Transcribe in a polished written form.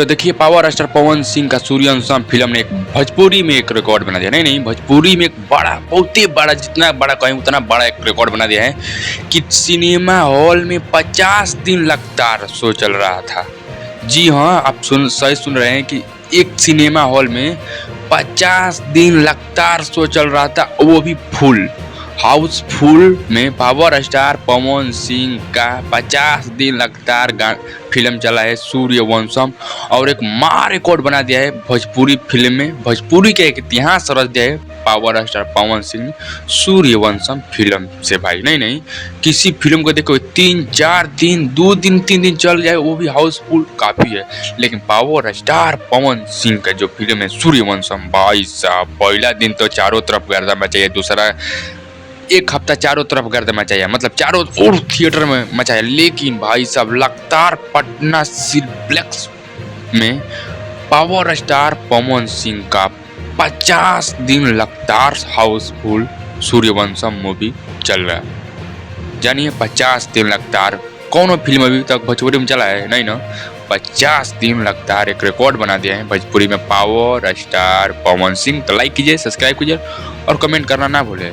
तो देखिए power star Pawan Singh का सूर्यवंशम फिल्म ने एक भोजपुरी में एक रिकॉर्ड बना दिया। नहीं भोजपुरी में एक बड़ा बहुत ही बड़ा, जितना बड़ा कहें उतना बड़ा एक रिकॉर्ड बना दिया है कि सिनेमा हॉल में 50 दिन लगातार शो चल रहा था। जी हाँ, आप सही सुन रहे हैं कि एक सिनेमा हॉल में 50 दिन लगातार शो चल रहा था, वो भी फुल हाउसफुल में पावर स्टार पवन सिंह का 50 दिन लगातार फिल्म चला है सूर्यवंशम, और एक रिकॉर्ड बना दिया है भोजपुरी फिल्म में। भोजपुरी का एक इतिहास रच दिया है power star Pawan Singh Sooryavansham film से। भाई नहीं किसी फिल्म को देखो 3-4 दिन 2 दिन 3 दिन चल जाए वो भी हाउसफुल काफी है, लेकिन पावर स्टार पवन सिंह का जो फिल्म है सूर्यवंशम, भाई साहब पहला दिन तो चारों तरफ गर्दा मचाइए, दूसरा एक हफ्ता चारों तरफ गर्द मचाया, मतलब चारों ओर थिएटर में मचाया। लेकिन भाई साहब लगातार पटना सिनेप्लेक्स में पावर स्टार पवन सिंह का 50 दिन लगातार हाउसफुल सूर्यवंशम मूवी चल रहा है। जानिए 50 दिन लगातार कौन फिल्म अभी तक भोजपुरी में चला है? नहीं ना, 50 दिन लगातार एक रिकॉर्ड बना दिया है भोजपुरी में पावर स्टार पवन सिंह। तो लाइक कीजिए, सब्सक्राइब कीजिए और कमेंट करना ना भूलें।